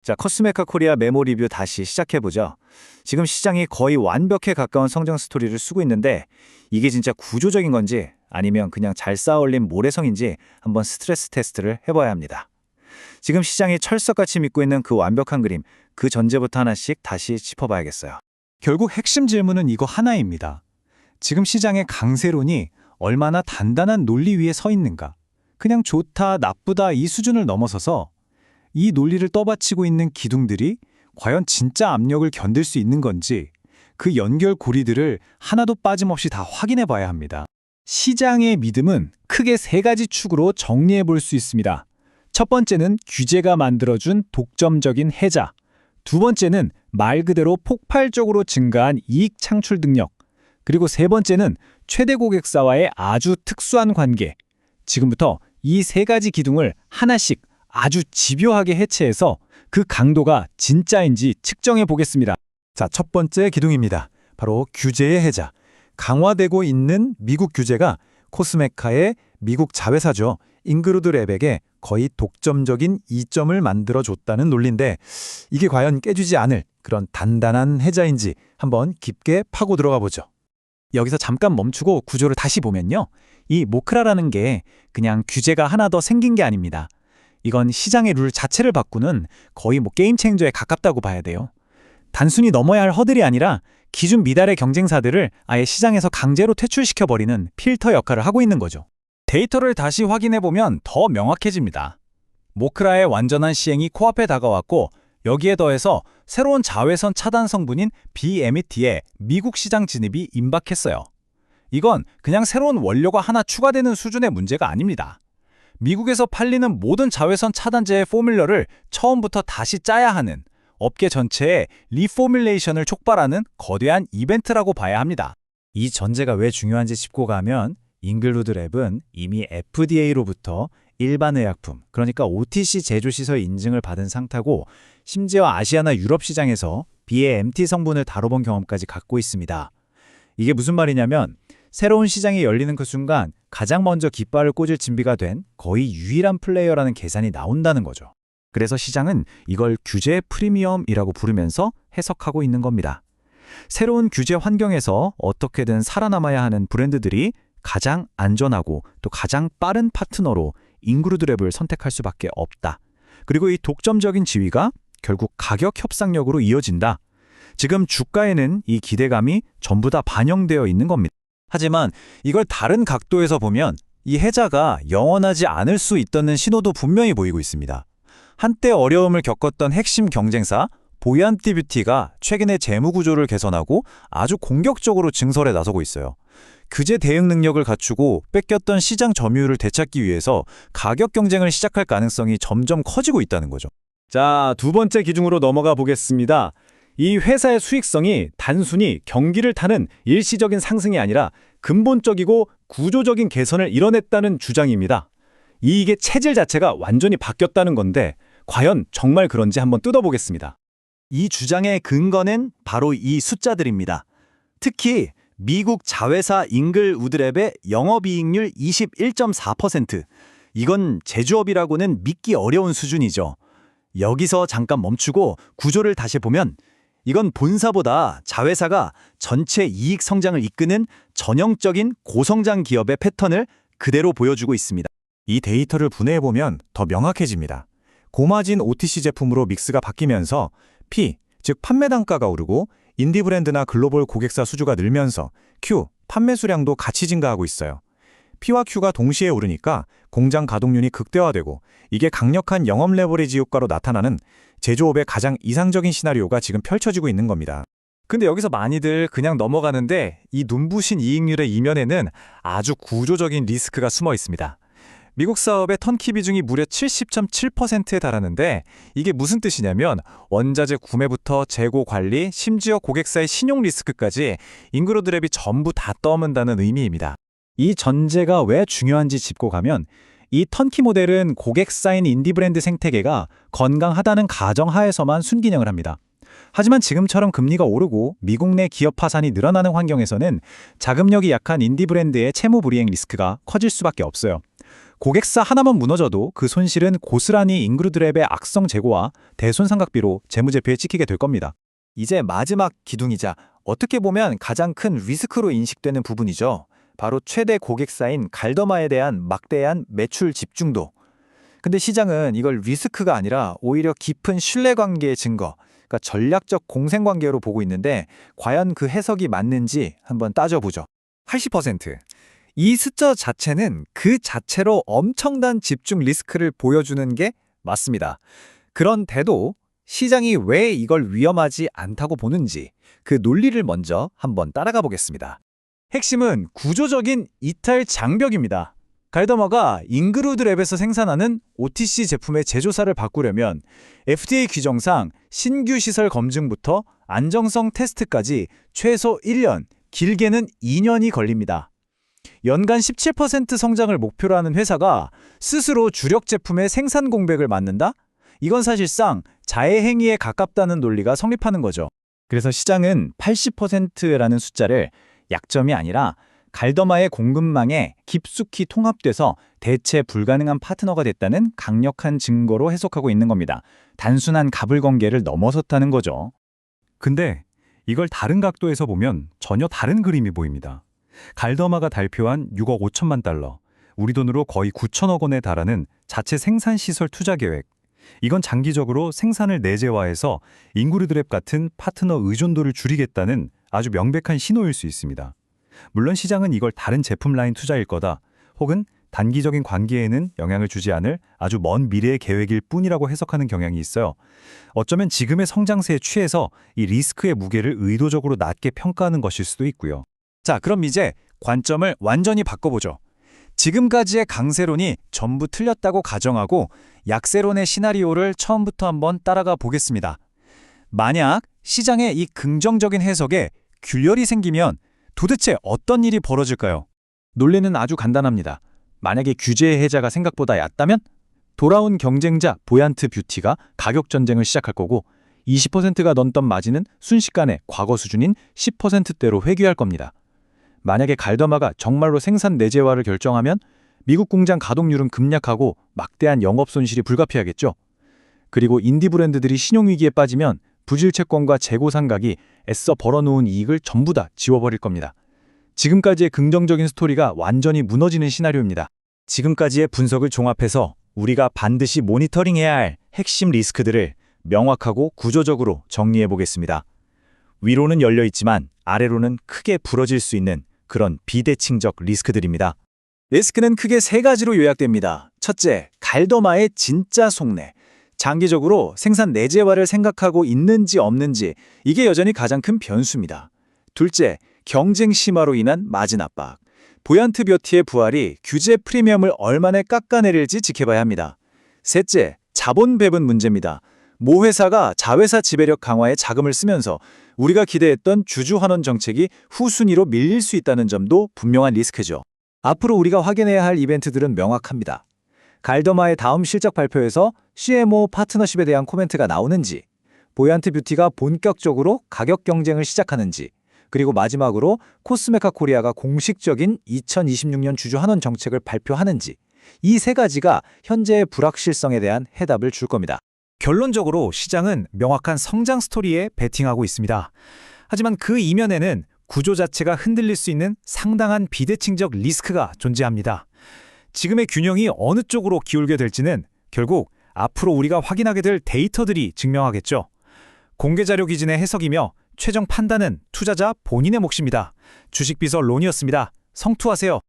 자, 코스메카 코리아 메모 리뷰 다시 시작해보죠. 지금 시장이 거의 완벽에 가까운 성장 스토리를 쓰고 있는데 이게 진짜 구조적인 건지 아니면 그냥 잘 쌓아올린 모래성인지 한번 스트레스 테스트를 해봐야 합니다. 지금 시장이 철석같이 믿고 있는 그 완벽한 그림, 그 전제부터 하나씩 다시 짚어봐야겠어요. 결국 핵심 질문은 이거 하나입니다. 지금 시장의 강세론이 얼마나 단단한 논리 위에 서 있는가? 그냥 좋다, 나쁘다 이 수준을 넘어서서 이 논리를 떠받치고 있는 기둥들이 과연 진짜 압력을 견딜 수 있는 건지 그 연결고리들을 하나도 빠짐없이 다 확인해 봐야 합니다. 시장의 믿음은 크게 세 가지 축으로 정리해 볼 수 있습니다. 첫 번째는 규제가 만들어준 독점적인 해자. 두 번째는 말 그대로 폭발적으로 증가한 이익 창출 능력. 그리고 세 번째는 최대 고객사와의 아주 특수한 관계. 지금부터 이 세 가지 기둥을 하나씩 아주 집요하게 해체해서 그 강도가 진짜인지 측정해 보겠습니다. 자, 첫 번째 기둥입니다. 바로 규제의 해자. 강화되고 있는 미국 규제가 코스메카의 미국 자회사죠. 잉그루드 랩에게 거의 독점적인 이점을 만들어줬다는 논리인데 이게 과연 깨지지 않을 그런 단단한 해자인지 한번 깊게 파고 들어가 보죠. 여기서 잠깐 멈추고 구조를 다시 보면요. 이 모크라라는 게 그냥 규제가 하나 더 생긴 게 아닙니다. 이건 시장의 룰 자체를 바꾸는 거의 게임 체인저에 가깝다고 봐야 돼요. 단순히 넘어야 할 허들이 아니라 기준 미달의 경쟁사들을 아예 시장에서 강제로 퇴출시켜버리는 필터 역할을 하고 있는 거죠. 데이터를 다시 확인해보면 더 명확해집니다. 모크라의 완전한 시행이 코앞에 다가왔고 여기에 더해서 새로운 자외선 차단 성분인 BMET의 미국 시장 진입이 임박했어요. 이건 그냥 새로운 원료가 하나 추가되는 수준의 문제가 아닙니다. 미국에서 팔리는 모든 자외선 차단제의 포뮬러를 처음부터 다시 짜야 하는 업계 전체의 리포뮬레이션을 촉발하는 거대한 이벤트라고 봐야 합니다. 이 전제가 왜 중요한지 짚고 가면 잉글루드 랩은 이미 FDA로부터 일반 의약품, 그러니까 OTC 제조시설 인증을 받은 상태고 심지어 아시아나 유럽 시장에서 BMT 성분을 다뤄본 경험까지 갖고 있습니다. 이게 무슨 말이냐면 새로운 시장이 열리는 그 순간 가장 먼저 깃발을 꽂을 준비가 된 거의 유일한 플레이어라는 계산이 나온다는 거죠. 그래서 시장은 이걸 규제 프리미엄이라고 부르면서 해석하고 있는 겁니다. 새로운 규제 환경에서 어떻게든 살아남아야 하는 브랜드들이 가장 안전하고 또 가장 빠른 파트너로 잉그루드 랩을 선택할 수밖에 없다. 그리고 이 독점적인 지위가 결국 가격 협상력으로 이어진다. 지금 주가에는 이 기대감이 전부 다 반영되어 있는 겁니다. 하지만 이걸 다른 각도에서 보면 이 해자가 영원하지 않을 수 있다는 신호도 분명히 보이고 있습니다. 한때 어려움을 겪었던 핵심 경쟁사 보얀티 뷰티가 최근에 재무 구조를 개선하고 아주 공격적으로 증설에 나서고 있어요. 규제 대응 능력을 갖추고 뺏겼던 시장 점유율을 되찾기 위해서 가격 경쟁을 시작할 가능성이 점점 커지고 있다는 거죠. 자, 두 번째 기준으로 넘어가 보겠습니다. 이 회사의 수익성이 단순히 경기를 타는 일시적인 상승이 아니라 근본적이고 구조적인 개선을 이뤄냈다는 주장입니다. 이익의 체질 자체가 완전히 바뀌었다는 건데 과연 정말 그런지 한번 뜯어보겠습니다. 이 주장의 근거는 바로 이 숫자들입니다. 특히 미국 자회사 잉글우드랩의 영업이익률 21.4%. 이건 제조업이라고는 믿기 어려운 수준이죠. 여기서 잠깐 멈추고 구조를 다시 보면 이건 본사보다 자회사가 전체 이익 성장을 이끄는 전형적인 고성장 기업의 패턴을 그대로 보여주고 있습니다. 이 데이터를 분해해보면 더 명확해집니다. 고마진 OTC 제품으로 믹스가 바뀌면서 P, 즉 판매 단가가 오르고 인디 브랜드나 글로벌 고객사 수주가 늘면서 Q, 판매 수량도 같이 증가하고 있어요. P와 Q가 동시에 오르니까 공장 가동률이 극대화되고 이게 강력한 영업 레버리지 효과로 나타나는 제조업의 가장 이상적인 시나리오가 지금 펼쳐지고 있는 겁니다. 근데 여기서 많이들 그냥 넘어가는데 이 눈부신 이익률의 이면에는 아주 구조적인 리스크가 숨어 있습니다. 미국 사업의 턴키 비중이 무려 70.7%에 달하는데 이게 무슨 뜻이냐면 원자재 구매부터 재고 관리, 심지어 고객사의 신용 리스크까지 잉그루드 랩이 전부 다 떠안는다는 의미입니다. 이 전제가 왜 중요한지 짚고 가면 이 턴키 모델은 고객사인 인디 브랜드 생태계가 건강하다는 가정하에서만 순기능을 합니다. 하지만 지금처럼 금리가 오르고 미국 내 기업 파산이 늘어나는 환경에서는 자금력이 약한 인디 브랜드의 채무 불이행 리스크가 커질 수밖에 없어요. 고객사 하나만 무너져도 그 손실은 고스란히 잉그루드랩의 악성 재고와 대손상각비로 재무제표에 찍히게 될 겁니다. 이제 마지막 기둥이자 어떻게 보면 가장 큰 리스크로 인식되는 부분이죠. 바로 최대 고객사인 갈더마에 대한 막대한 매출 집중도. 근데 시장은 이걸 리스크가 아니라 오히려 깊은 신뢰관계의 증거, 그러니까 전략적 공생관계로 보고 있는데 과연 그 해석이 맞는지 한번 따져보죠. 80%. 이 숫자 자체는 그 자체로 엄청난 집중 리스크를 보여주는 게 맞습니다. 그런데도 시장이 왜 이걸 위험하지 않다고 보는지 그 논리를 먼저 한번 따라가 보겠습니다. 핵심은 구조적인 이탈 장벽입니다. 갈더마가 잉그루드랩에서 생산하는 OTC 제품의 제조사를 바꾸려면 FDA 규정상 신규 시설 검증부터 안정성 테스트까지 최소 1년, 길게는 2년이 걸립니다. 연간 17% 성장을 목표로 하는 회사가 스스로 주력 제품의 생산 공백을 맞는다? 이건 사실상 자해 행위에 가깝다는 논리가 성립하는 거죠. 그래서 시장은 80%라는 숫자를 약점이 아니라 갈더마의 공급망에 깊숙이 통합돼서 대체 불가능한 파트너가 됐다는 강력한 증거로 해석하고 있는 겁니다. 단순한 가불관계를 넘어섰다는 거죠. 근데 이걸 다른 각도에서 보면 전혀 다른 그림이 보입니다. 갈더마가 발표한 6억 5천만 달러, 우리 돈으로 거의 9천억 원에 달하는 자체 생산시설 투자 계획. 이건 장기적으로 생산을 내재화해서 잉그루드랩 같은 파트너 의존도를 줄이겠다는 아주 명백한 신호일 수 있습니다. 물론 시장은 이걸 다른 제품 라인 투자일 거다, 혹은 단기적인 관계에는 영향을 주지 않을 아주 먼 미래의 계획일 뿐이라고 해석하는 경향이 있어요. 어쩌면 지금의 성장세에 취해서 이 리스크의 무게를 의도적으로 낮게 평가하는 것일 수도 있고요. 자, 그럼 이제 관점을 완전히 바꿔보죠. 지금까지의 강세론이 전부 틀렸다고 가정하고 약세론의 시나리오를 처음부터 한번 따라가 보겠습니다. 만약 시장의 이 긍정적인 해석에 균열이 생기면 도대체 어떤 일이 벌어질까요? 논리는 아주 간단합니다. 만약에 규제의 해자가 생각보다 얕다면 돌아온 경쟁자 보얀트 뷰티가 가격 전쟁을 시작할 거고 20%가 넘던 마진은 순식간에 과거 수준인 10%대로 회귀할 겁니다. 만약에 갈더마가 정말로 생산 내재화를 결정하면 미국 공장 가동률은 급락하고 막대한 영업 손실이 불가피하겠죠. 그리고 인디 브랜드들이 신용위기에 빠지면 부실 채권과 재고 상각이 애써 벌어놓은 이익을 전부 다 지워버릴 겁니다. 지금까지의 긍정적인 스토리가 완전히 무너지는 시나리오입니다. 지금까지의 분석을 종합해서 우리가 반드시 모니터링해야 할 핵심 리스크들을 명확하고 구조적으로 정리해 보겠습니다. 위로는 열려 있지만 아래로는 크게 부러질 수 있는 그런 비대칭적 리스크들입니다. 리스크는 크게 세 가지로 요약됩니다. 첫째, 갈더마의 진짜 속내. 장기적으로 생산 내재화를 생각하고 있는지 없는지, 이게 여전히 가장 큰 변수입니다. 둘째, 경쟁 심화로 인한 마진 압박. 보얀트 뷰티의 부활이 규제 프리미엄을 얼마나 깎아내릴지 지켜봐야 합니다. 셋째, 자본 배분 문제입니다. 모 회사가 자회사 지배력 강화에 자금을 쓰면서 우리가 기대했던 주주 환원 정책이 후순위로 밀릴 수 있다는 점도 분명한 리스크죠. 앞으로 우리가 확인해야 할 이벤트들은 명확합니다. 갈더마의 다음 실적 발표에서 CMO 파트너십에 대한 코멘트가 나오는지, 보얀트 뷰티가 본격적으로 가격 경쟁을 시작하는지, 그리고 마지막으로 코스메카 코리아가 공식적인 2026년 주주 환원 정책을 발표하는지, 이 세 가지가 현재의 불확실성에 대한 해답을 줄 겁니다. 결론적으로 시장은 명확한 성장 스토리에 베팅하고 있습니다. 하지만 그 이면에는 구조 자체가 흔들릴 수 있는 상당한 비대칭적 리스크가 존재합니다. 지금의 균형이 어느 쪽으로 기울게 될지는 결국 앞으로 우리가 확인하게 될 데이터들이 증명하겠죠. 공개 자료 기준의 해석이며 최종 판단은 투자자 본인의 몫입니다. 주식비서 론이었습니다. 성투하세요.